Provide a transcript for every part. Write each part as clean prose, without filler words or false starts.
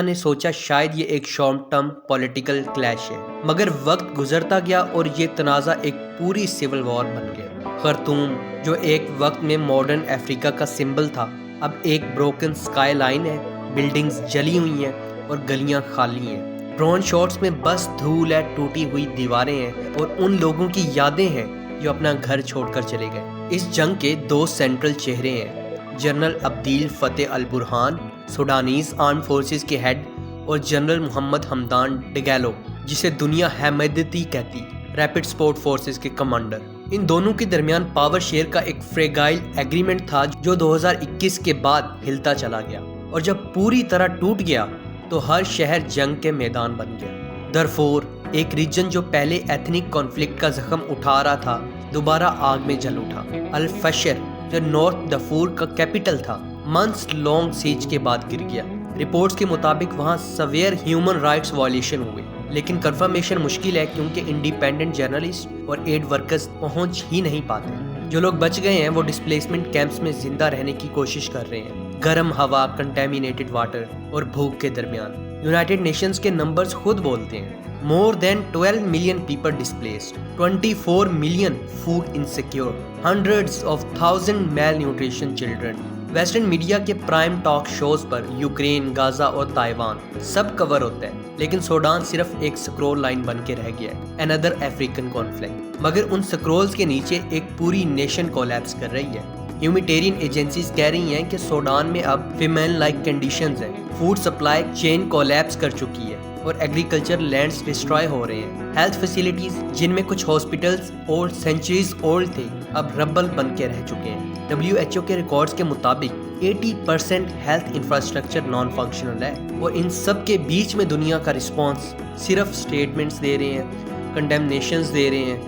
نے سوچا شاید یہ ایک شارٹ ٹرم پولیٹیکل کلیش ہے، مگر وقت گزرتا گیا اور یہ تنازع ایک پوری سول وار بن گیا۔ خرطوم جو ایک وقت میں ماڈرن افریقہ کا سمبل تھا، اب ایک بروکن سکائی لائن ہے، بلڈنگز جلی ہوئی ہیں اور گلیاں خالی ہیں۔ ڈرون شاٹس میں بس دھول ہے، ٹوٹی ہوئی دیواریں ہیں اور ان لوگوں کی یادیں ہیں جو اپنا گھر چھوڑ کر چلے گئے۔ اس جنگ کے دو سینٹرل چہرے ہیں، جنرل عبدیل فتح البرہان سوڈانیز آرم فورسز کے ہیڈ اور جنرل محمد حمدان ڈگیلو جسے دنیا ہیمدتی کہتی، ریپڈ سپورٹ فورسز کے کمانڈر۔ ان دونوں کے درمیان پاور شیئر کا ایک فریگائل ایگریمنٹ تھا جو 2021 کے بعد ہلتا چلا گیا، اور جب پوری طرح ٹوٹ گیا تو ہر شہر جنگ کے میدان بن گیا۔ درفور، ایک ریجن جو پہلے ایتھنک کانفلکٹ کا زخم اٹھا رہا تھا، دوبارہ آگ میں جل اٹھا۔ الفشر جو نارتھ دارفور کا کیپٹل تھا، منتھس لانگ سیج کے بعد گر گیا۔ رپورٹس کے مطابق وہاں سویئر ہیومن رائٹس وائلیشن ہوئے، لیکن کنفرمیشن مشکل ہے کیونکہ انڈیپینڈنٹ جرنلسٹ اور ایڈ ورکرز پہنچ ہی نہیں پاتے۔ جو لوگ بچ گئے ہیں وہ ڈسپلیسمنٹ کیمپس میں زندہ رہنے کی کوشش کر رہے ہیں، گرم ہوا، کنٹامینیٹڈ واٹر اور بھوک کے درمیان۔ یونائٹڈ نیشنز کے نمبرز خود بولتے ہیں، more than 12 million people displaced, 24 million food insecure, hundreds of thousand malnutrition children۔ Western media کے پرائم ٹاک شوز پر یوکرین، غازہ اور تائیوان سب کور ہوتا ہے، لیکن سوڈان صرف ایک سکرول لائن بن کے رہ گیا ہے، another African conflict۔ مگر ان سکرولز کے نیچے ایک پوری نیشن کولیپس کر رہی ہے۔ ہیومینیٹیرین ایجنسیز کہہ رہی ہیں کہ سوڈان میں اب فیمین لائک کنڈیشنز ہیں، فوڈ سپلائی چین کولیپس کر چکی ہے اور ایگریکلچر لینڈز ڈسٹرائے ہو رہے ہیں۔ ہیلتھ فیسیلیٹیز جن میں کچھ ہاسپٹلز اور سینچریز اولڈ تھے اب ربل بن کے رہ چکے ہیں۔ WHO کے ریکارڈز کے مطابق 80% ہیلتھ انفراسٹرکچر نان فنکشنل ہے، اور ان سب کے بیچ میں دنیا کا رسپانس صرف سٹیٹمنٹس دے رہے ہیں، کنڈیمنیشنز دے رہے ہیں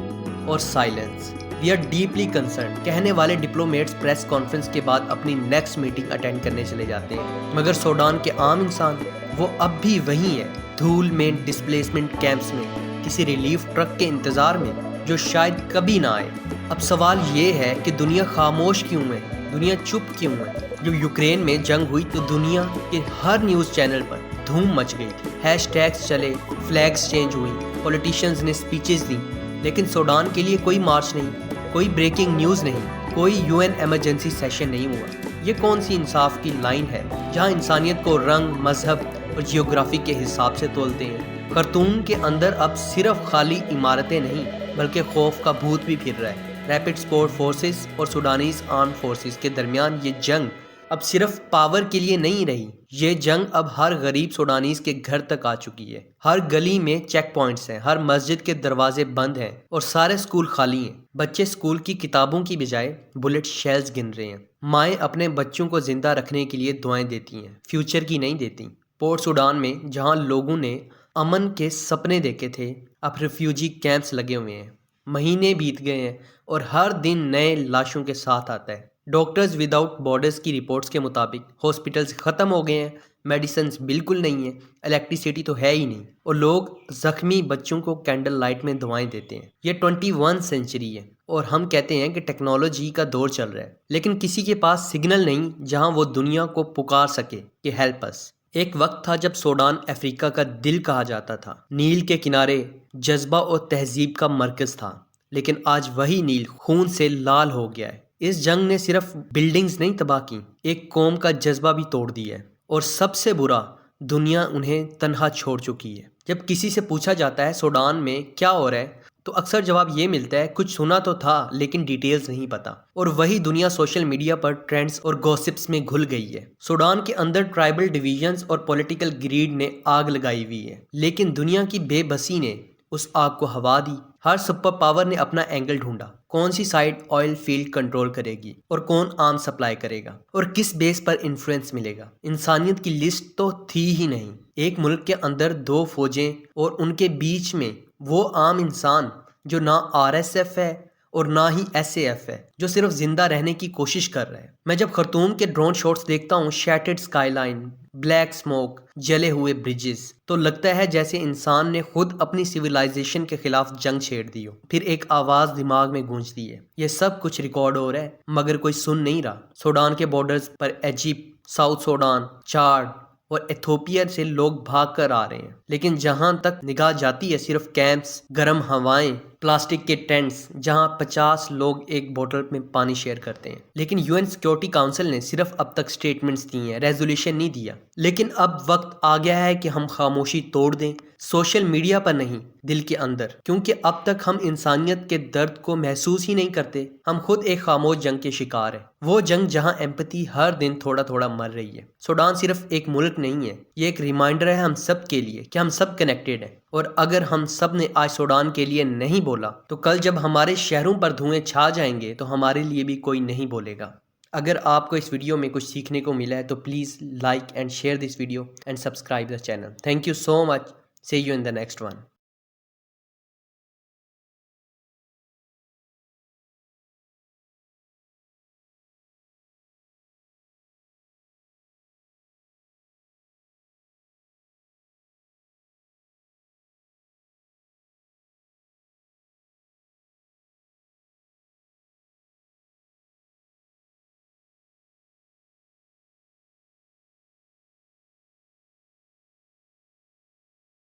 اور silence. We are deeply concerned کہنے والے ڈپلومیٹس پریس کانفرنس کے بعد اپنی نیکسٹ میٹنگ اٹینڈ کرنے چلے جاتے ہیں، مگر سوڈان کے عام انسان وہ اب بھی وہیں ہے، دھول میں، ڈسپلیسمنٹ کیمپس میں، کسی ریلیف ٹرک کے انتظار میں جو شاید کبھی نہ آئے۔ اب سوال یہ ہے کہ دنیا خاموش کیوں ہے، دنیا چپ کیوں ہے؟ جب یوکرین میں جنگ ہوئی تو دنیا کے ہر نیوز چینل پر دھوم مچ گئی تھی، ہیش ٹیگز چلے، فلیگز چینج ہوئی، پولیٹیشنز نے سپیچز دیں، لیکن سوڈان کے لیے کوئی مارچ نہیں، کوئی بریکنگ نیوز نہیں، کوئی UN ایمرجنسی سیشن نہیں ہوا۔ یہ کون سی انصاف کی لائن ہے جہاں انسانیت کو رنگ، مذہب اور جیوگرافی کے حساب سے تولتے ہیں؟ خرطوم کے اندر اب صرف خالی عمارتیں نہیں بلکہ خوف کا بھوت بھی پھر رہا ہے۔ ریپڈ سپورٹ فورسز اور سوڈانیز آرم فورسز کے درمیان یہ جنگ اب صرف پاور کے لیے نہیں رہی، یہ جنگ اب ہر غریب سوڈانیز کے گھر تک آ چکی ہے۔ ہر گلی میں چیک پوائنٹس ہیں، ہر مسجد کے دروازے بند ہیں اور سارے سکول خالی ہیں۔ بچے سکول کی کتابوں کی بجائے بلٹ شیلز گن رہے ہیں۔ مائیں اپنے بچوں کو زندہ رکھنے کے لیے دعائیں دیتی ہیں، فیوچر کی نہیں دیتی۔ پورٹ سوڈان میں جہاں لوگوں نے امن کے سپنے دیکھے تھے، اب ریفیوجی کیمپس لگے ہوئے ہیں، مہینے بیت گئے ہیں اور ہر دن نئے لاشوں کے ساتھ آتا ہے۔ ڈاکٹرز وداؤٹ بارڈرز کی رپورٹس کے مطابق ہاسپٹلز ختم ہو گئے ہیں، میڈیسنز بالکل نہیں ہیں، الیکٹریسٹی تو ہے ہی نہیں، اور لوگ زخمی بچوں کو کینڈل لائٹ میں دعائیں دیتے ہیں۔ یہ 21 سینچری ہے اور ہم کہتے ہیں کہ ٹیکنالوجی کا دور چل رہا ہے، لیکن کسی کے پاس سگنل نہیں جہاں وہ دنیا کو پکار سکے کہ ہیلپ اس۔ ایک وقت تھا جب سوڈان افریقہ کا دل کہا جاتا تھا، نیل کے کنارے جذبہ اور تہذیب کا مرکز تھا، لیکن آج وہی نیل خون سے لال ہو گیا ہے۔ اس جنگ نے صرف بلڈنگز نہیں تباہ کی، ایک قوم کا جذبہ بھی توڑ دیا ہے، اور سب سے برا، دنیا انہیں تنہا چھوڑ چکی ہے۔ جب کسی سے پوچھا جاتا ہے سوڈان میں کیا ہو رہا ہے تو اکثر جواب یہ ملتا ہے کچھ سنا تو تھا لیکن ڈیٹیلز نہیں پتا، اور وہی دنیا سوشل میڈیا پر ٹرینڈز اور گوسپس میں گھل گئی ہے۔ سوڈان کے اندر ٹرائبل ڈویژنز اور پولیٹیکل گریڈ نے آگ لگائی ہوئی ہے، لیکن دنیا کی بے بسی نے اس آگ کو ہوا دی۔ ہر سپر پاور نے اپنا اینگل ڈھونڈا، کون سی سائڈ آئل فیلڈ کنٹرول کرے گی اور کون آرم سپلائی کرے گا اور کس بیس پر انفلوئنس ملے گا۔ انسانیت کی لسٹ تو تھی ہی نہیں، ایک ملک کے اندر 2 فوجیں اور ان کے بیچ میں وہ عام انسان جو نہ RSF ہے اور نہ ہی SAF ہے، جو صرف زندہ رہنے کی کوشش کر رہے ہیں۔ میں جب خرطوم کے ڈرون شاٹس دیکھتا ہوں، shattered sky line, black smoke, جلے ہوئے برجز، تو لگتا ہے جیسے انسان نے خود اپنی سویلائزیشن کے خلاف جنگ چھیڑ دی ہو۔ پھر ایک آواز دماغ میں گونجتی ہے، یہ سب کچھ ریکارڈ ہو رہا ہے مگر کوئی سن نہیں رہا۔ سوڈان کے بارڈرز پر ایجپٹ، ساؤتھ سوڈان، چاڈ، اور ایتھوپیا سے لوگ بھاگ کر آ رہے ہیں، لیکن جہاں تک نگاہ جاتی ہے صرف کیمپس، گرم ہوائیں، پلاسٹک کے ٹینٹس جہاں 50 لوگ ایک بوتل میں پانی شیئر کرتے ہیں۔ لیکن UN سیکیورٹی کاؤنسل نے صرف اب تک سٹیٹمنٹس دی ہیں، ریزولوشن نہیں دیا۔ لیکن اب وقت آ گیا ہے کہ ہم خاموشی توڑ دیں، سوشل میڈیا پر نہیں، دل کے اندر، کیونکہ اب تک ہم انسانیت کے درد کو محسوس ہی نہیں کرتے۔ ہم خود ایک خاموش جنگ کے شکار ہیں، وہ جنگ جہاں ایمپتھی ہر دن تھوڑا تھوڑا مر رہی ہے۔ سوڈان صرف ایک ملک نہیں ہے، یہ ایک ریمائنڈر ہے ہم سب کے لیے کہ ہم سب کنیکٹڈ ہیں، اور اگر ہم سب نے آج سوڈان کے لیے نہیں بولا تو کل جب ہمارے شہروں پر دھوئیں چھا جائیں گے تو ہمارے لیے بھی کوئی نہیں بولے گا۔ اگر آپ کو اس ویڈیو میں کچھ سیکھنے کو ملا ہے تو please like and share this video and subscribe the channel. Thank you so much, see you in the next one.